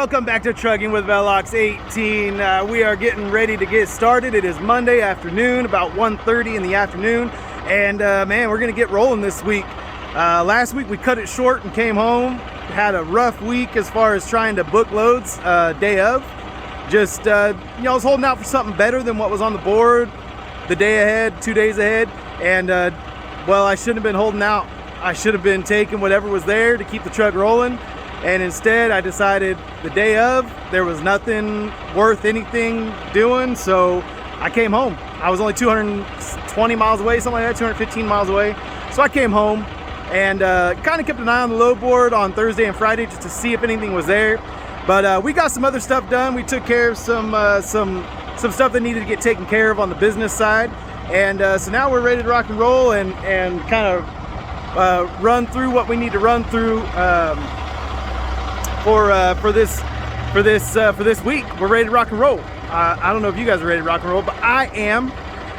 welcome back to Trucking with Velox 18. We are getting ready to get started. It is Monday afternoon, about 1:30 in the afternoon, and man, we're gonna get rolling this week. Last week we cut it short and came home. Had a rough week as far as trying to book loads day of. Just I was holding out for something better than what was on the board the day ahead, 2 days ahead, and well, I shouldn't have been holding out. I should have been taking whatever was there to keep the truck rolling. And instead, I decided the day of, there was nothing worth anything doing, so I came home. I was only 220 miles away, something like that, 215 miles away. So I came home and kind of kept an eye on the load board on Thursday and Friday just to see if anything was there. But we got some other stuff done. We took care of some stuff that needed to get taken care of on the business side. And so now we're ready to rock and roll and kind of run through what we need to run through for this week. We're ready to rock and roll. I don't know if you guys are ready to rock and roll, but I am.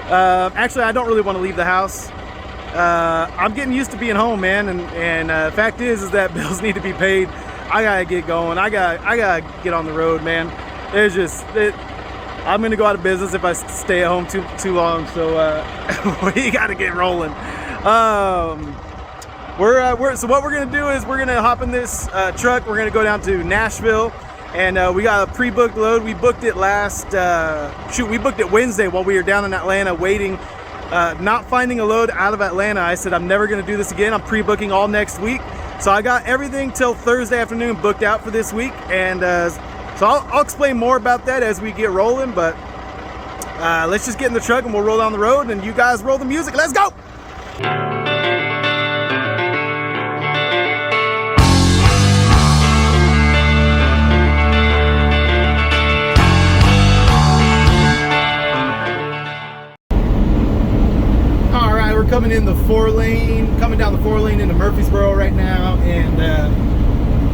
Actually, I don't really want to leave the house. I'm getting used to being home, man, and fact is that bills need to be paid. I gotta get going. I gotta get on the road, man. There's just I'm gonna go out of business if I stay at home too long. So we gotta get rolling. So what we're gonna do is we're gonna hop in this truck. We're gonna go down to Nashville, and we got a pre-booked load. We booked it we booked it Wednesday while we were down in Atlanta waiting, not finding a load out of Atlanta. I said I'm never gonna do this again. I'm pre-booking all next week. So I got everything till Thursday afternoon booked out for this week, and so I'll explain more about that as we get rolling. But let's just get in the truck and we'll roll down the road, and you guys roll the music. Let's go. Coming in the coming down the 4-lane into Murfreesboro right now, and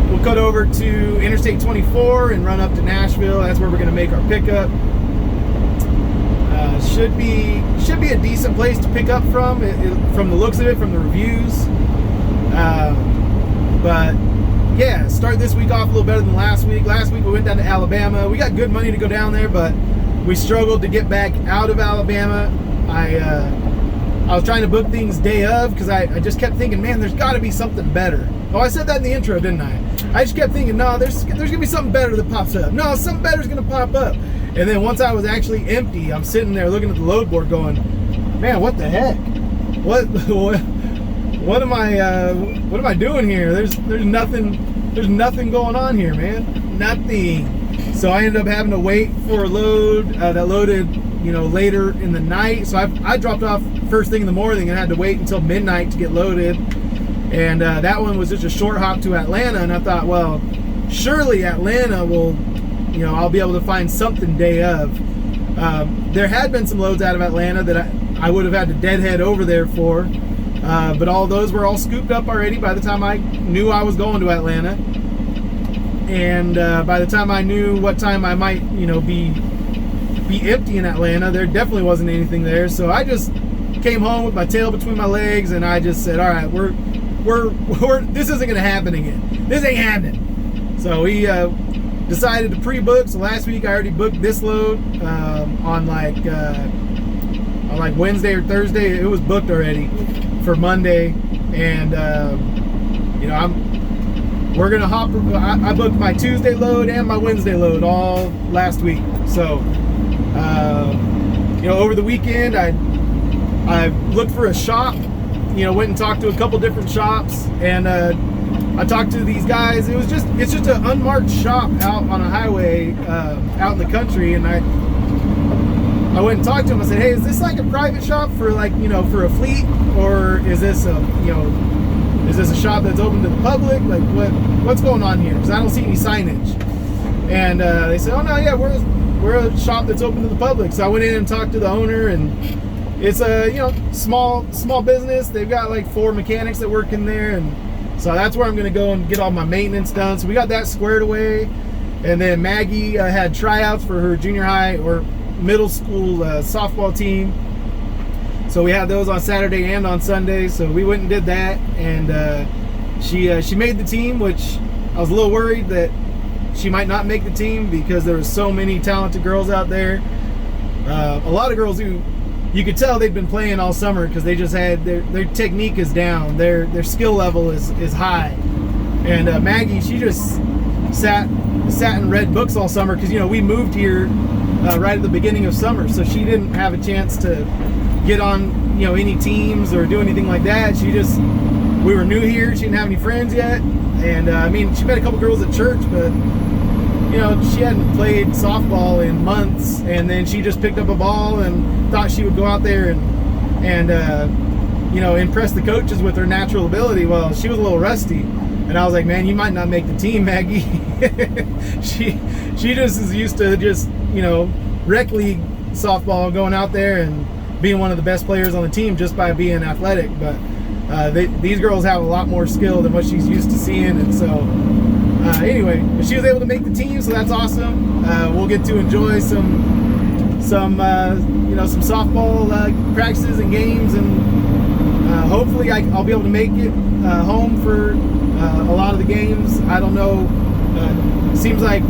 we'll cut over to Interstate 24 and run up to Nashville. That's where we're going to make our pickup. Should be a decent place to pick up from the looks of it, from the reviews. But yeah, start this week off a little better than last week. Last week we went down to Alabama. We got good money to go down there, but we struggled to get back out of Alabama. I was trying to book things day of because I just kept thinking, man, there's got to be something better. Oh, I said that in the intro, didn't I? I just kept thinking, no, there's going to be something better that pops up. No, something better is going to pop up. And then once I was actually empty, I'm sitting there looking at the load board going, man, what the heck? What am I doing here? There's nothing going on here, man. Nothing. So I ended up having to wait for a load that loaded later in the night. So I dropped off first thing in the morning and had to wait until midnight to get loaded. And that one was just a short hop to Atlanta. And I thought, well, surely Atlanta will, I'll be able to find something day of. There had been some loads out of Atlanta that I would have had to deadhead over there for. But all those were all scooped up already by the time I knew I was going to Atlanta. And by the time I knew what time I might, be empty in Atlanta, there definitely wasn't anything there. So I just came home with my tail between my legs, and I just said, all right, we're this isn't gonna happen again. This ain't happening. So we decided to pre-book. So last week I already booked this load on like Wednesday or Thursday. It was booked already for Monday, and we're gonna hop. I booked my Tuesday load and my Wednesday load all last week. So over the weekend I looked for a shop, went and talked to a couple different shops, and I talked to these guys. It's just an unmarked shop out on a highway out in the country, and I went and talked to them. I said, hey, is this like a private shop for for a fleet, or is this a shop that's open to the public? Like what's going on here? Because I don't see any signage. And they said, oh no, yeah, we're a shop that's open to the public. So I went in and talked to the owner, and it's a small business. They've got like 4 mechanics that work in there, and so that's where I'm gonna go and get all my maintenance done. So we got that squared away, and then Maggie had tryouts for her junior high or middle school softball team. So we had those on Saturday and on Sunday. So we went and did that, and she made the team, which I was a little worried that she might not make the team because there were so many talented girls out there. A lot of girls who you could tell they'd been playing all summer because they just had their technique is down, their skill level is high. And Maggie, she just sat and read books all summer because, you know, we moved here right at the beginning of summer, so she didn't have a chance to get on, you know, any teams or do anything like that. We were new here, she didn't have any friends yet, and I mean, she met a couple girls at church, but you know, she hadn't played softball in months, and then she just picked up a ball and thought she would go out there and you know, impress the coaches with her natural ability. Well, she was a little rusty, and I was like, man, you might not make the team, Maggie. she just is used to just, you know, rec league softball, going out there and being one of the best players on the team just by being athletic. But these girls have a lot more skill than what she's used to seeing, and so anyway, she was able to make the team, so that's awesome. We'll get to enjoy some you know, some softball practices and games, and hopefully I'll be able to make it home for a lot of the games. I don't know. Seems like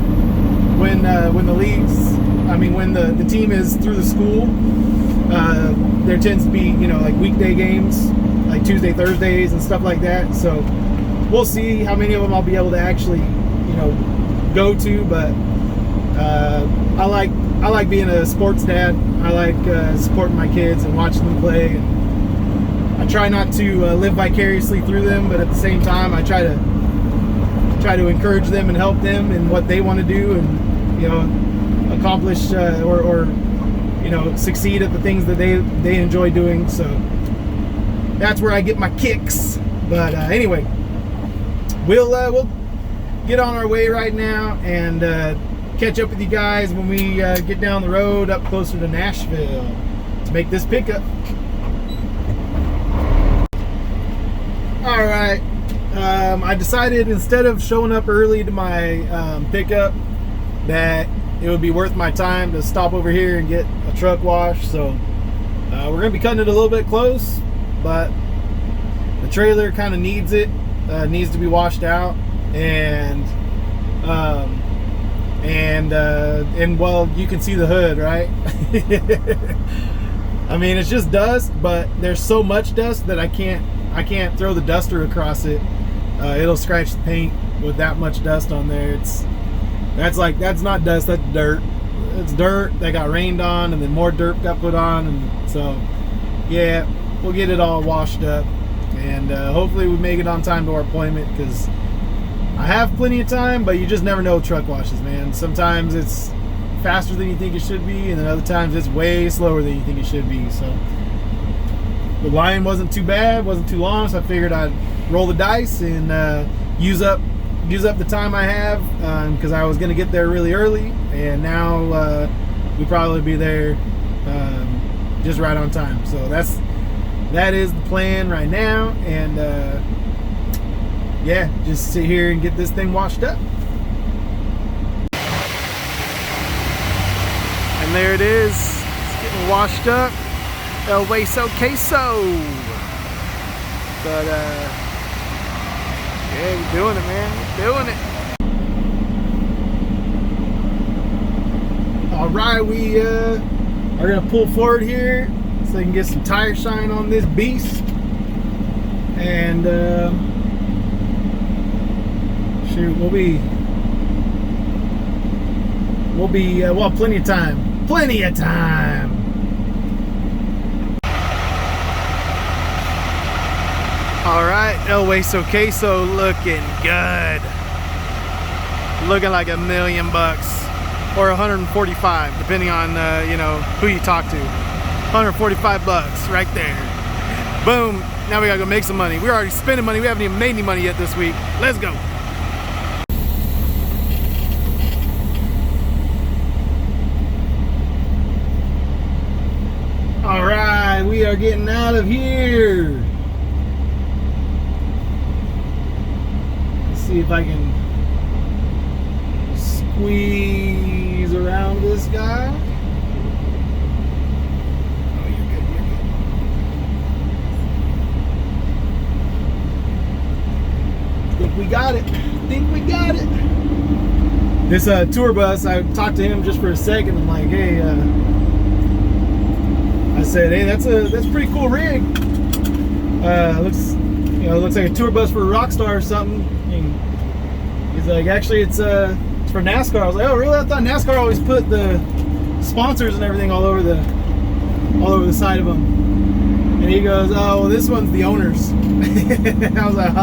when the leagues, I mean, when the team is through the school, there tends to be, you know, like weekday games, like Tuesday, Thursdays, and stuff like that. So we'll see how many of them I'll be able to actually, you know, go to. But I like being a sports dad. I like supporting my kids and watching them play. And I try not to live vicariously through them, but at the same time, I try to encourage them and help them in what they want to do, and, you know, accomplish or you know, succeed at the things that they enjoy doing. So that's where I get my kicks. But anyway, we'll get on our way right now and catch up with you guys when we get down the road up closer to Nashville to make this pickup. All right, I decided instead of showing up early to my pickup that it would be worth my time to stop over here and get a truck wash. So we're gonna be cutting it a little bit close, but the trailer kind of needs it. Needs to be washed out, and well, you can see the hood, right? I mean, it's just dust, but there's so much dust that I can't throw the duster across it. It'll scratch the paint with that much dust on there. That's not dust, that's dirt. It's dirt that got rained on, and then more dirt got put on, and so yeah, we'll get it all washed up, and hopefully we make it on time to our appointment, because I have plenty of time, but you just never know with truck washes, man. Sometimes it's faster than you think it should be, and then other times it's way slower than you think it should be. So the line wasn't too bad, wasn't too long, so I figured I'd roll the dice and use up the time I have, because I was going to get there really early, and now we'll probably be there just right on time. So that is the plan right now, and yeah, just sit here and get this thing washed up. And there it is, it's getting washed up. El Hueso Queso. But yeah, we're doing it, man. We're doing it. All right, we are gonna pull forward here so I can get some tire shine on this beast, and shoot, we'll have plenty of time. Plenty of time. All right, El Hueso Queso looking good. Looking like $1 million or 145, depending on you know, who you talk to. 145 bucks right there. Boom. Now we gotta go make some money. We're already spending money. We haven't even made any money yet this week. Let's go. All right, we are getting out of here. Let's see if I can squeeze around this guy. Oh, you're good, you're good. I think we got it. I think we got it. This tour bus, I talked to him just for a second. I'm like, hey, I said, hey, that's a pretty cool rig. Looks like a tour bus for a rock star or something. And he's like, actually, it's for NASCAR. I was like, oh, really? I thought NASCAR always put the sponsors and everything all over the side of them. And he goes, oh, well, this one's the owner's. I was like,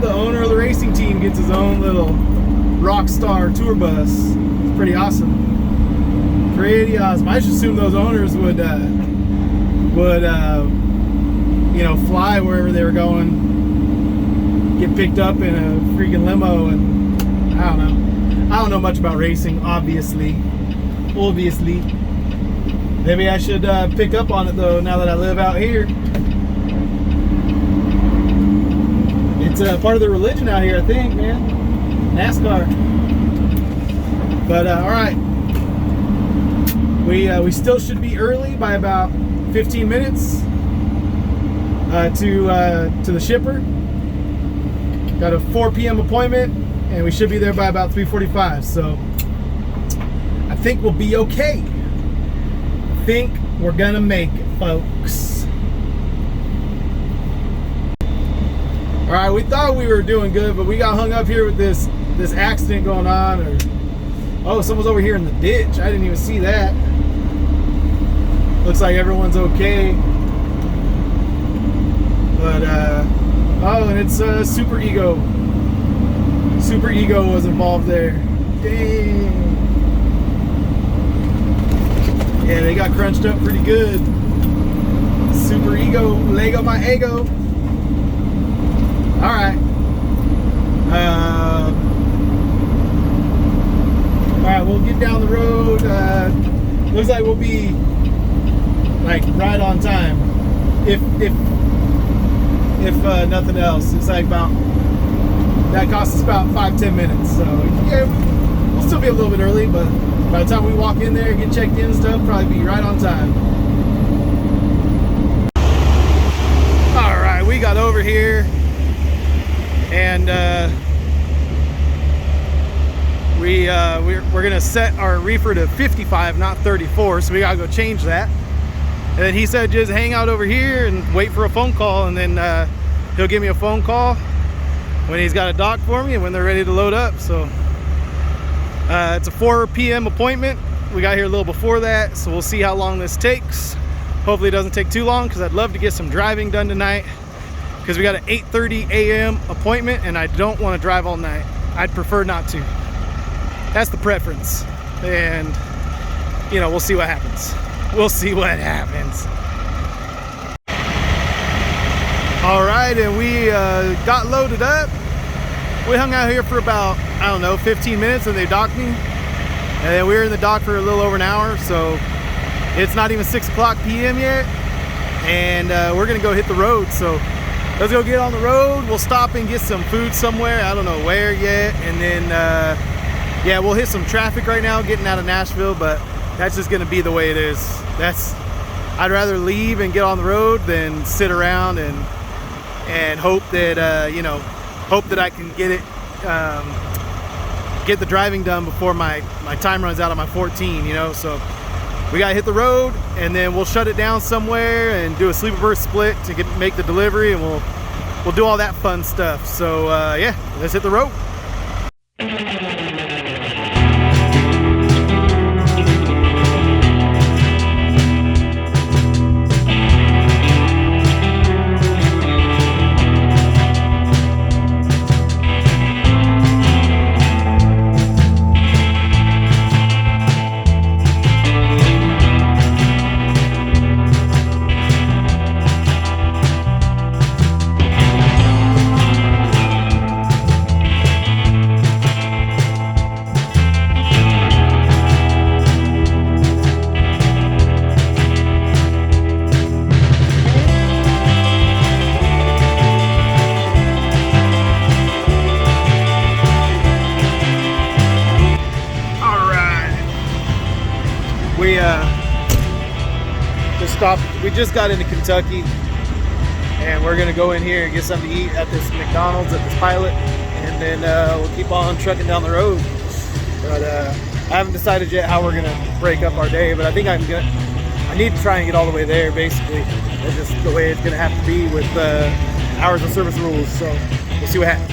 the owner of the racing team gets his own little rock star tour bus. It's pretty awesome. Pretty awesome. I just assumed those owners would fly wherever they were going, get picked up in a freaking limo, and I don't know much about racing, obviously. Maybe I should pick up on it though, now that I live out here. It's part of the religion out here, I think, man. NASCAR. But all right, we still should be early by about 15 minutes to the shipper. Got a 4 p.m. appointment, and we should be there by about 3:45. So I think we'll be okay. I think we're gonna make it, folks. All right, we thought we were doing good, but we got hung up here with this accident going on. Oh, someone's over here in the ditch. I didn't even see that. Looks like everyone's okay. But oh, and it's Super Ego. Super Ego was involved there. Dang. Yeah, they got crunched up pretty good. Super Ego, Lego my ego. All right. All right, we'll get down the road. Looks like we'll be like right on time. If nothing else, it's like that costs us about 5-10 minutes. So yeah, we'll still be a little bit early, but by the time we walk in there and get checked in and stuff, probably be right on time. All right, we got over here, and we're gonna set our reefer to 55, not 34. So we gotta go change that. And then he said just hang out over here and wait for a phone call, and then he'll give me a phone call when he's got a dock for me and when they're ready to load up. So it's a 4 p.m. appointment. We got here a little before that, so we'll see how long this takes. Hopefully it doesn't take too long, because I'd love to get some driving done tonight, because we got an 8:30 a.m. appointment and I don't want to drive all night. I'd prefer not to. That's the preference. And you know, we'll see what happens. We'll see what happens. All right, and we got loaded up. We hung out here for about, I don't know, 15 minutes, and they docked me. And then we were in the dock for a little over an hour, so it's not even 6 o'clock p.m. yet. And we're gonna go hit the road. So let's go get on the road. We'll stop and get some food somewhere. I don't know where yet. And then, yeah, we'll hit some traffic right now getting out of Nashville, but that's just gonna be the way it is. I'd rather leave and get on the road than sit around and hope that hope that I can get the driving done before my time runs out on my 14. So we gotta hit the road, and then we'll shut it down somewhere and do a sleeper berth split to make the delivery, and we'll do all that fun stuff. So yeah, let's hit the road. We just got into Kentucky, and we're gonna go in here and get something to eat at this McDonald's at this Pilot. and then we'll keep on trucking down the road. But I haven't decided yet how we're gonna break up our day, but I think I need to try and get all the way there, basically. That's just the way it's gonna have to be with hours of service rules, so we'll see what happens.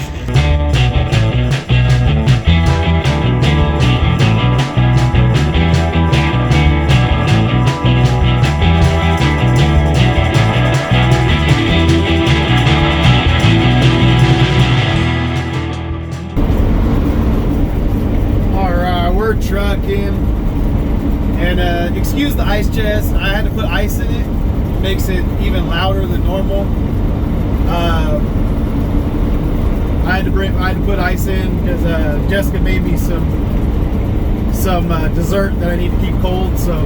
Trucking, and excuse the ice chest. I had to put ice in it. It makes it even louder than normal. I had to put ice in because Jessica made me some dessert that I need to keep cold. So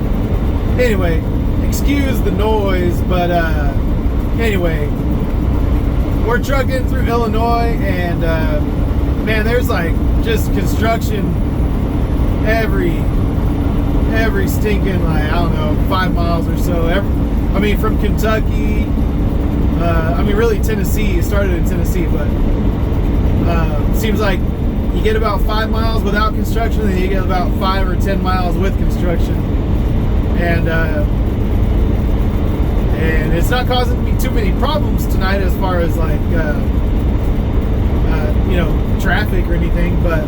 anyway, excuse the noise, but anyway, we're trucking through Illinois, and man, there's like just construction every stinking, like, I don't know, 5 miles or so. I mean, from Kentucky, I mean, really Tennessee. It started in Tennessee, but seems like you get about 5 miles without construction, then you get about 5 or 10 miles with construction, and it's not causing me too many problems tonight as far as like you know, traffic or anything, but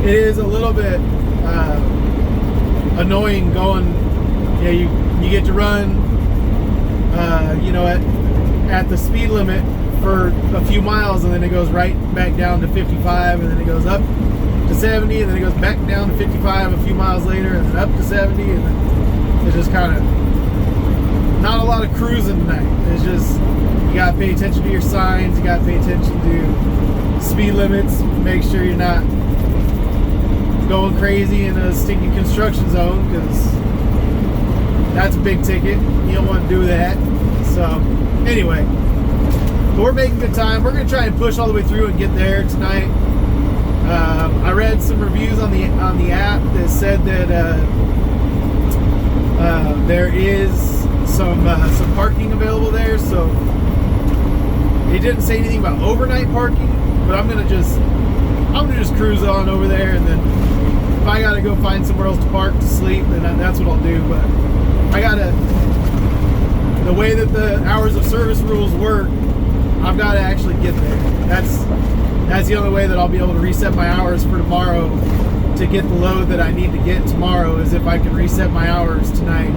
it is a little bit annoying going. Yeah, you get to run, you know, at the speed limit for a few miles, and then it goes right back down to 55, and then it goes up to 70, and then it goes back down to 55 a few miles later, and then up to 70, and then it's just kind of not a lot of cruising tonight. It's just, you gotta pay attention to your signs, you gotta pay attention to speed limits, make sure you're not going crazy in a stinky construction zone, because that's a big ticket. You don't want to do that. So anyway, but we're making good time. We're gonna try and push all the way through and get there tonight. I read some reviews on the app that said that there is some parking available there. So it didn't say anything about overnight parking, but I'm gonna just cruise on over there, and then if I gotta go find somewhere else to park to sleep, then that's what I'll do. But the way that the hours of service rules work, I've got to actually get there. That's the only way that I'll be able to reset my hours for tomorrow to get the load that I need to get tomorrow, is if I can reset my hours tonight.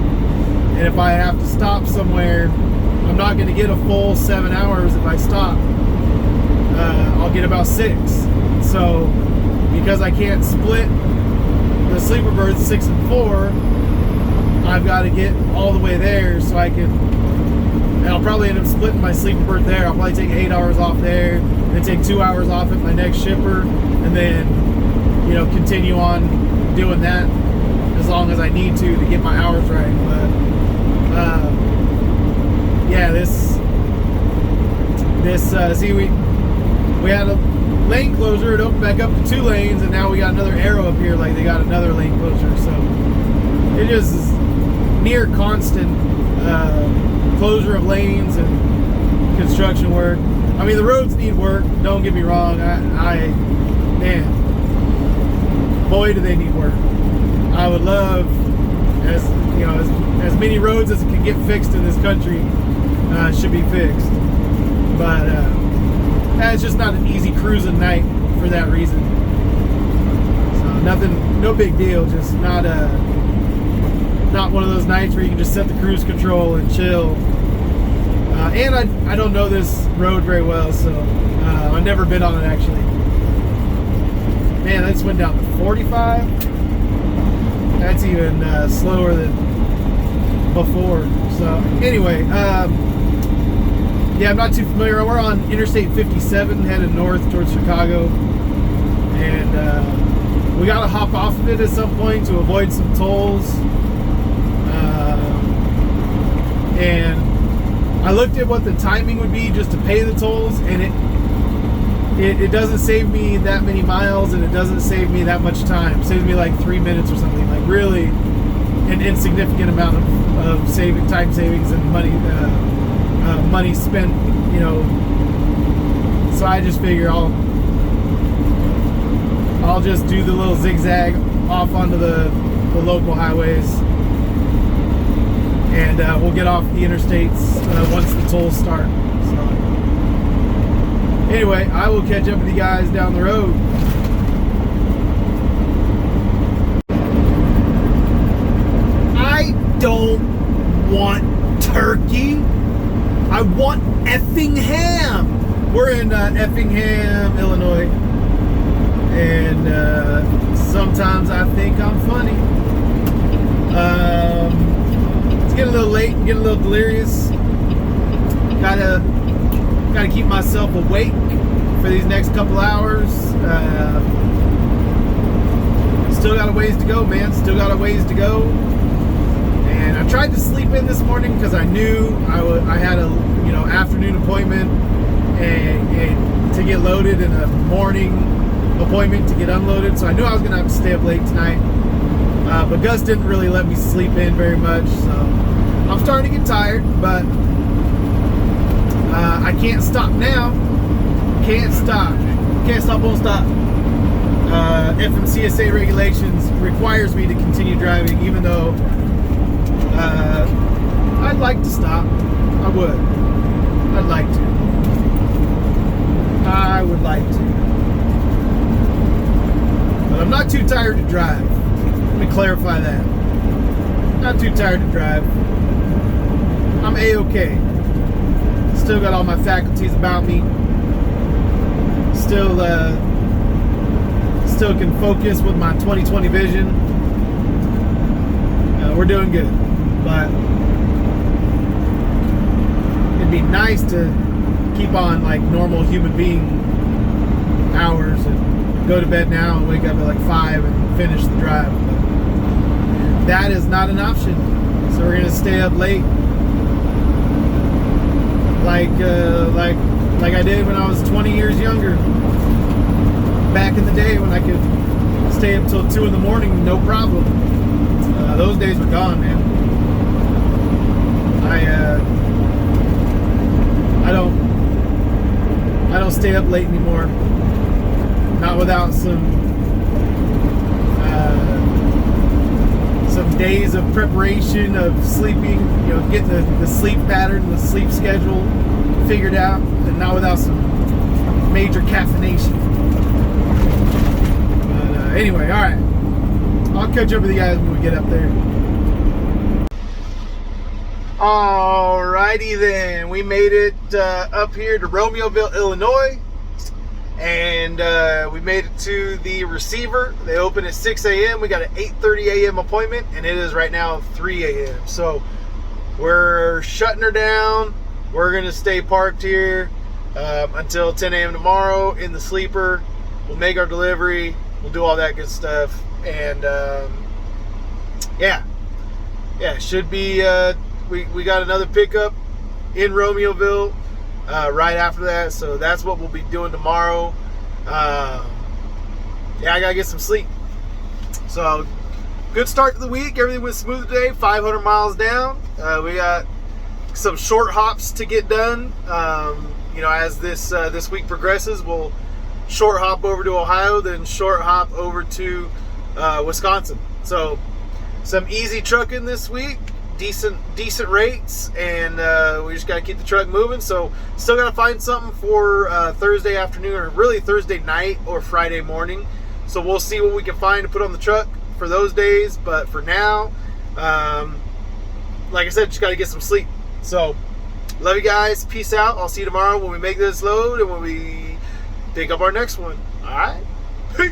And if I have to stop somewhere, I'm not going to get a full 7 hours if I stop. I'll get about 6. So because I can't split the sleeper berths 6 and 4, I've got to get all the way there so I can, and I'll probably end up splitting my sleeper berth there. I'll probably take 8 hours off there, then take 2 hours off at my next shipper, and then, you know, continue on doing that as long as I need to get my hours right. But yeah, this see, we had a lane closure. It opened back up to 2 lanes, and now we got another arrow up here, like they got another lane closure. So it just is near constant closure of lanes and construction work. I mean, the roads need work, don't get me wrong. Man, boy, do they need work. I would love, as you know, as many roads as can get fixed in this country should be fixed. But it's just not an easy cruising night for that reason. So no big deal. Just not one of those nights where you can just set the cruise control and chill. And I don't know this road very well, so I've never been on it actually. Man, I just went down to 45. That's even slower than before. So anyway, yeah, I'm not too familiar. We're on Interstate 57 headed north towards Chicago, and we got to hop off of it at some point to avoid some tolls. And I looked at what the timing would be just to pay the tolls, and it doesn't save me that many miles, and it doesn't save me that much time. It saves me like 3 minutes or something, like really an insignificant amount of time savings and money spent, you know. So I just figure I'll I'll just do the little zigzag off onto the local highways, and we'll get off the interstates once the tolls start. So anyway, I will catch up with you guys down the road. I don't want turkey. I want Effingham. We're in Effingham, Illinois, and sometimes I think I'm funny. It's getting a little late, getting a little delirious. Gotta keep myself awake for these next couple hours. Still got a ways to go, man. Still got a ways to go. And I tried to sleep in this morning because I knew I had a afternoon appointment and to get loaded, and a morning appointment to get unloaded. So I knew I was gonna have to stay up late tonight. But Gus didn't really let me sleep in very much, so I'm starting to get tired. But I can't stop now. Can't stop, won't stop. FMCSA regulations requires me to continue driving, even though I'd like to stop. I would. I'd like to. I would like to. But I'm not too tired to drive. Let me clarify that. Not too tired to drive. I'm A-okay. Still got all my faculties about me. Still can focus with my 20/20 vision. We're doing good. But it'd be nice to keep on like normal human being hours and go to bed now and wake up at like 5 and finish the drive. But that is not an option. So we're gonna stay up late, like I did when I was 20 years younger. Back in the day when I could stay up till 2 in the morning, no problem. Those days were gone, man. I don't stay up late anymore. Not without some days of preparation of sleeping, getting the sleep pattern, the sleep schedule figured out, and not without some major caffeination. But anyway, all right. I'll catch up with you guys when we get up there. Alrighty then, we made it up here to Romeoville, Illinois, and we made it to the receiver. They open at 6 a.m. We got an 8:30 a.m. appointment, and it is right now 3 a.m. So we're shutting her down. We're gonna stay parked here until 10 a.m. tomorrow in the sleeper. We'll make our delivery. We'll do all that good stuff, and should be. We got another pickup in Romeoville right after that, so that's what we'll be doing tomorrow. I gotta get some sleep. So good start to the week. Everything went smooth today. 500 miles down. We got some short hops to get done. As this week progresses, we'll short hop over to Ohio, then short hop over to Wisconsin. So some easy trucking this week. Decent rates, and we just got to keep the truck moving. So still got to find something for Thursday afternoon, or really Thursday night or Friday morning. So we'll see what we can find to put on the truck for those days. But for now, like I said, just got to get some sleep. So love you guys. Peace out. I'll see you tomorrow when we make this load and when we pick up our next one. All right. Peace.